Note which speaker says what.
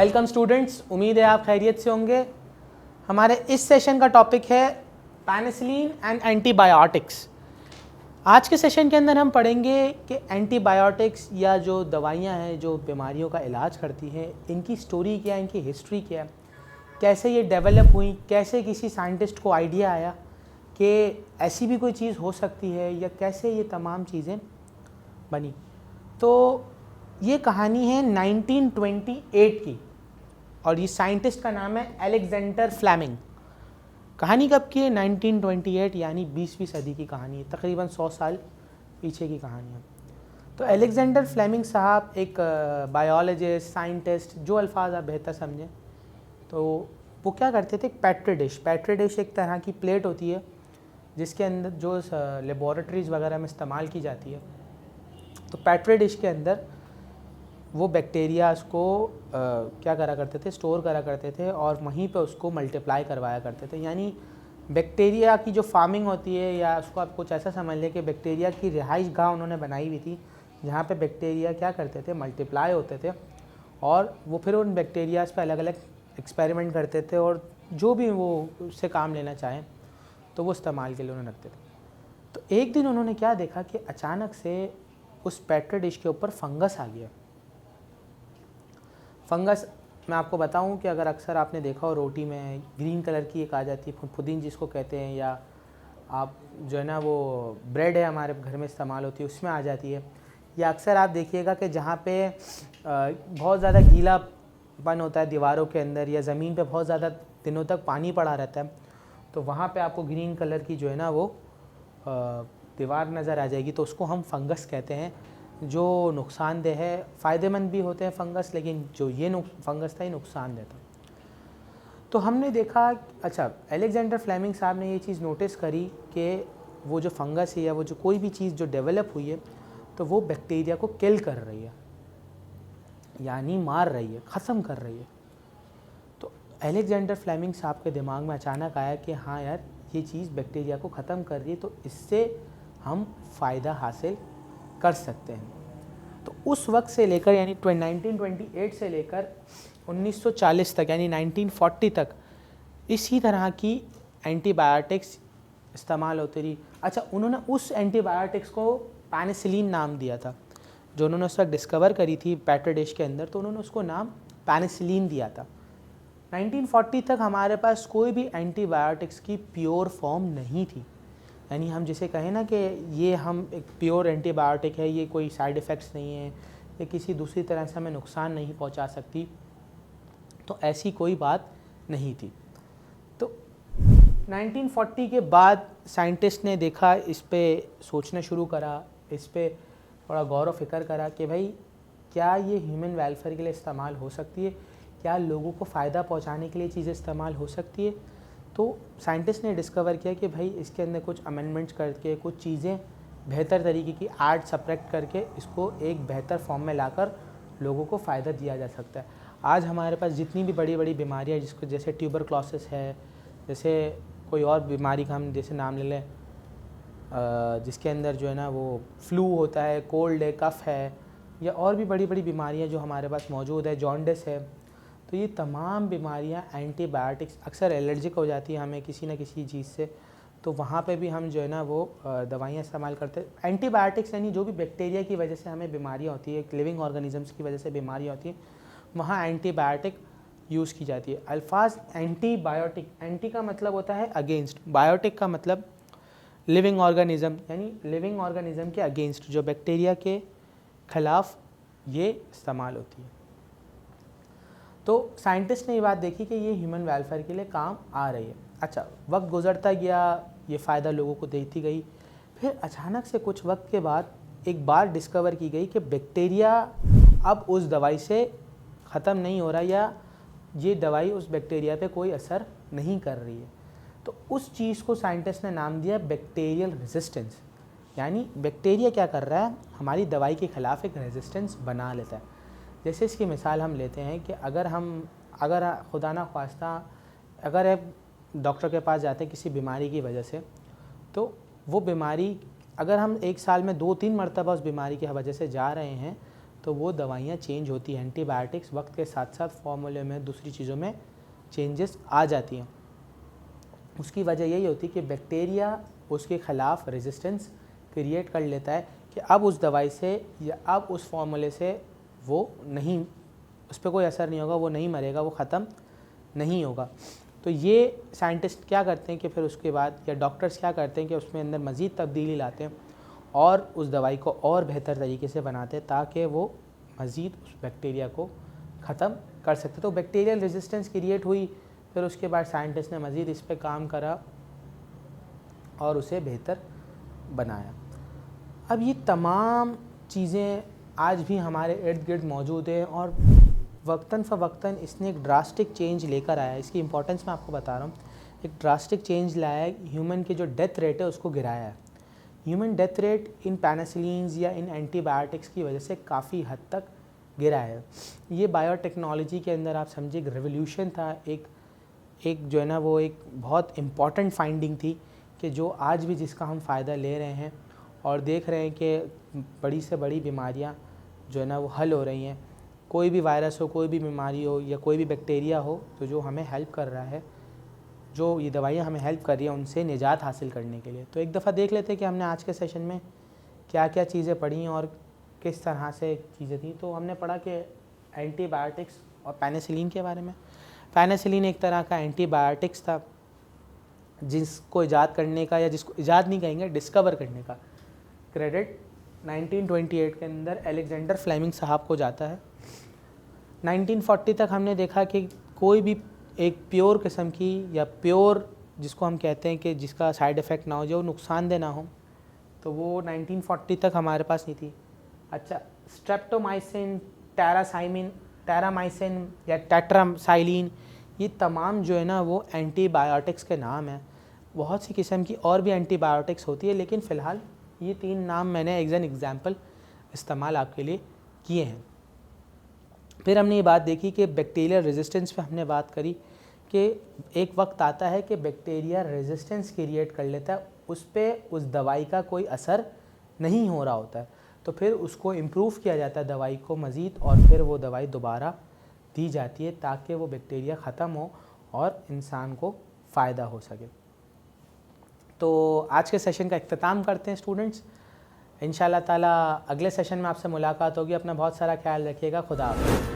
Speaker 1: Welcome students, उम्मीद है आप खैरियत से होंगे। हमारे इस सेशन का टॉपिक है पेनिसिलिन एंड एंटीबायोटिक्स। आज के सेशन के अंदर हम पढ़ेंगे कि एंटीबायोटिक्स या जो दवाइयाँ हैं जो बीमारियों का इलाज करती हैं, इनकी स्टोरी क्या है, इनकी हिस्ट्री क्या है, कैसे ये डेवलप हुई, कैसे किसी साइंटिस्ट को आइडिया आया कि ऐसी भी कोई चीज़ हो सकती है, या कैसे ये तमाम चीज़ें बनी। तो ये कहानी है 1928 की और ये साइंटिस्ट का नाम है अलेक्जेंडर फ्लेमिंग। कहानी कब की है? 1928, यानी 20वीं सदी की कहानी है, तकरीबन 100 साल पीछे की कहानी है। तो अलेक्जेंडर फ्लेमिंग साहब एक बायोलॉजिस्ट, साइंटिस्ट, जो अल्फाज आप बेहतर समझें, तो वो क्या करते थे, पेट्री डिश एक तरह की प्लेट होती है जिसके अंदर जो लेबॉरेटरीज़ वगैरह में इस्तेमाल की जाती है। तो पेट्री डिश के अंदर वो बैक्टीरियाज को क्या करा करते थे, स्टोर करा करते थे और वहीं पे उसको मल्टीप्लाई करवाया करते थे। यानी बैक्टीरिया की जो फार्मिंग होती है, या उसको आप कुछ ऐसा समझ लें कि बैक्टीरिया की रिहाइश गाह उन्होंने बनाई हुई थी, जहाँ पे बैक्टीरिया क्या करते थे, मल्टीप्लाई होते थे और वो फिर उन बैक्टीरियाज पे अलग अलग एक्सपेरिमेंट करते थे और जो भी वो उससे काम लेना चाहें तो वो इस्तेमाल के लिए उन्होंने रखते थे। तो एक दिन उन्होंने क्या देखा कि अचानक से उस पेट्री डिश के ऊपर फंगस आ गया। फंगस मैं आपको बताऊं कि अगर अक्सर आपने देखा हो रोटी में ग्रीन कलर की एक आ जाती है, फुदीन जिसको कहते हैं, या आप जो है ना वो ब्रेड है हमारे घर में इस्तेमाल होती है उसमें आ जाती है, या अक्सर आप देखिएगा कि जहाँ पे बहुत ज़्यादा गीलापन होता है दीवारों के अंदर, या ज़मीन पे बहुत ज़्यादा दिनों तक पानी पड़ा रहता है, तो वहाँ पे आपको ग्रीन कलर की जो है ना वो दीवार नज़र आ जाएगी। तो उसको हम फंगस कहते हैं, जो नुकसानदेह है। फ़ायदेमंद भी होते हैं फंगस, लेकिन जो ये फंगस था ये नुकसानदेह था। तो हमने देखा, अच्छा, अलेक्जेंडर फ्लेमिंग साहब ने ये चीज़ नोटिस करी कि वो जो फंगस है या वो जो कोई भी चीज़ जो डेवलप हुई है, तो वो बैक्टीरिया को किल कर रही है, यानी मार रही है, ख़त्म कर रही है। तो अलेक्जेंडर फ्लेमिंग साहब के दिमाग में अचानक आया कि हाँ यार, ये चीज़ बैक्टीरिया को ख़त्म कर रही है, तो इससे हम फ़ायदा हासिल कर सकते हैं। तो उस वक्त से लेकर, यानी 1928 से लेकर 1940 तक, यानी 1940 तक इसी तरह की एंटीबायोटिक्स इस्तेमाल होती रही। अच्छा, उन्होंने उस एंटीबायोटिक्स को पेनिसिलिन नाम दिया था, जो उन्होंने उस वक्त डिस्कवर करी थी पेट्री डिश के अंदर, तो उन्होंने उसको नाम पेनिसिलिन दिया था। 1940 तक हमारे पास कोई भी एंटीबायोटिक्स की प्योर फॉर्म नहीं थी, यानी हम जिसे कहें ना कि ये हम एक प्योर एंटीबायोटिक है, ये कोई साइड इफ़ेक्ट्स नहीं है, ये किसी दूसरी तरह से हमें नुकसान नहीं पहुंचा सकती, तो ऐसी कोई बात नहीं थी। तो 1940 के बाद साइंटिस्ट ने देखा, इस पे सोचना शुरू करा, इस पे थोड़ा गौर व फिक्र करा कि भाई क्या ये ह्यूमन वेलफेयर के लिए इस्तेमाल हो सकती है, क्या लोगों को फ़ायदा पहुँचाने के लिए चीज़ें इस्तेमाल हो सकती है। तो साइंटिस्ट ने डिस्कवर किया कि भाई इसके अंदर कुछ अमेंडमेंट्स करके, कुछ चीज़ें बेहतर तरीके की ऐड सब्ट्रैक्ट करके इसको एक बेहतर फॉर्म में लाकर लोगों को फ़ायदा दिया जा सकता है। आज हमारे पास जितनी भी बड़ी बड़ी बीमारियाँ, जिसको जैसे ट्यूबरक्लोसिस है, जैसे कोई और बीमारी का हम जैसे नाम ले लें, जिसके अंदर जो है ना वो फ्लू होता है, कोल्ड है, कफ़ है, या और भी बड़ी बड़ी बीमारियाँ जो हमारे पास मौजूद है, जॉन्डिस है, तो ये तमाम बीमारियां एंटीबायोटिक्स, अक्सर एलर्जिक हो जाती है हमें किसी न किसी चीज़ से, तो वहाँ पे भी हम जो है ना वो दवाइयाँ इस्तेमाल करते हैं। एंटीबायोटिक्स यानी जो भी बैक्टीरिया की वजह से हमें बीमारियाँ होती है, लिविंग ऑर्गेनिजम्स की वजह से बीमारियाँ होती हैं, वहाँ एंटीबायोटिक यूज़ की जाती है। अल्फाज एंटीबायोटिक, एंटी का मतलब होता है अगेंस्ट, बायोटिक का मतलब लिविंग ऑर्गेनिज़म, यानी लिविंग ऑर्गेनिज़म के अगेंस्ट, जो बैक्टीरिया के ख़िलाफ़ ये इस्तेमाल होती है। तो साइंटिस्ट ने ये बात देखी कि ये ह्यूमन वेलफेयर के लिए काम आ रही है। अच्छा, वक्त गुजरता गया, ये फ़ायदा लोगों को देती गई। फिर अचानक से कुछ वक्त के बाद एक बार डिस्कवर की गई कि बैक्टीरिया अब उस दवाई से ख़त्म नहीं हो रहा, या ये दवाई उस बैक्टीरिया पे कोई असर नहीं कर रही है। तो उस चीज़ को साइंटिस्ट ने नाम दिया बैक्टीरियल रेजिस्टेंस, यानी बैक्टीरिया क्या कर रहा है, हमारी दवाई के ख़िलाफ़ एक रेजिस्टेंस बना लेता है। जैसे इसकी मिसाल हम लेते हैं कि अगर खुदा ना ख्वास्ता अगर आप डॉक्टर के पास जाते हैं किसी बीमारी की वजह से, तो वो बीमारी अगर हम एक साल में 2-3 मरतबा उस बीमारी की वजह से जा रहे हैं, तो वो दवाइयाँ चेंज होती हैं। एंटीबायोटिक्स वक्त के साथ साथ फॉर्मूले में दूसरी चीज़ों में चेंजेस आ जाती हैं। उसकी वजह यही होती है कि बैक्टीरिया उसके ख़िलाफ़ रेजिस्टेंस क्रिएट कर लेता है कि अब उस दवाई से या अब उस फॉर्मूले से वो नहीं, उस पर कोई असर नहीं होगा, वो नहीं मरेगा, वो ख़त्म नहीं होगा। तो ये साइंटिस्ट क्या करते हैं कि फिर उसके बाद या डॉक्टर्स क्या करते हैं कि उसमें अंदर मज़ीद तब्दीली लाते हैं और उस दवाई को और बेहतर तरीके से बनाते हैं ताकि वो मज़ीद उस बैक्टीरिया को ख़त्म कर सकते। तो बैक्टीरियल रेजिस्टेंस क्रिएट हुई, फिर उसके बाद साइंटिस्ट ने मज़ीद इस पर काम करा और उसे बेहतर बनाया। अब ये तमाम चीज़ें आज भी हमारे इर्द गिर्द मौजूद हैं और वक्तन फ़वक्तन इसने एक ड्रास्टिक चेंज लेकर आया है। इसकी इंपॉर्टेंस मैं आपको बता रहा हूँ। एक ड्रास्टिक चेंज लाया है, ह्यूमन की जो डेथ रेट है उसको गिराया है। Human death rate in penicillins या इन एंटीबायोटिक्स की वजह से काफ़ी हद तक गिरा है। ये बायोटेक्नोलॉजी के अंदर आप समझिए एक रेवोल्यूशन था, एक जो है ना वो एक बहुत इम्पॉर्टेंट फाइंडिंग थी कि जो आज भी जिसका हम फ़ायदा ले रहे हैं और देख रहे हैं कि बड़ी से बड़ी बीमारियां जो है ना वो हल हो रही हैं। कोई भी वायरस हो, कोई भी बीमारी हो या कोई भी बैक्टीरिया हो, तो जो हमें हेल्प कर रहा है, जो ये दवाइयाँ हमें हेल्प कर रही हैं उनसे निजात हासिल करने के लिए। तो एक दफ़ा देख लेते हैं कि हमने आज के सेशन में क्या क्या चीज़ें पढ़ी और किस तरह से चीज़ें थी। तो हमने पढ़ा कि एंटीबायोटिक्स और पेनिसिलिन के बारे में। पेनिसिलिन एक तरह का एंटीबायोटिक्स था जिसको ईजाद करने का, या जिसको ईजाद नहीं कहेंगे, डिस्कवर करने का क्रेडिट 1928 के अंदर अलेक्जेंडर फ्लेमिंग साहब को जाता है। 1940 तक हमने देखा कि कोई भी एक प्योर किस्म की या प्योर जिसको हम कहते हैं कि जिसका साइड इफ़ेक्ट ना हो, जो नुकसानदेह ना हो, तो वो 1940 तक हमारे पास नहीं थी। अच्छा, स्ट्रेप्टोमाइसिन, टेरामाइसिन या टेट्रासाइलिन, ये तमाम जो है ना वो एंटीबायोटिक्स के नाम हैं। बहुत सी किस्म की और भी एंटीबायोटिक्स होती है, लेकिन फ़िलहाल ये 3 नाम मैंने एज एन एग्ज़ाम्पल इस्तेमाल आपके लिए किए हैं। फिर हमने ये बात देखी कि बैक्टीरियल रेजिस्टेंस पे हमने बात करी कि एक वक्त आता है कि बैक्टीरिया रेजिस्टेंस क्रिएट कर लेता है, उस पर उस दवाई का कोई असर नहीं हो रहा होता है, तो फिर उसको इम्प्रूव किया जाता है दवाई को मज़ीद, और फिर वो दवाई दोबारा दी जाती है ताकि वो बैक्टीरिया ख़त्म हो और इंसान को फ़ायदा हो सके। तो आज के सेशन का इख्तिताम करते हैं स्टूडेंट्स। इंशाअल्लाह ताला अगले सेशन में आपसे मुलाकात होगी। अपना बहुत सारा ख्याल रखिएगा। खुदा हाफ़िज़।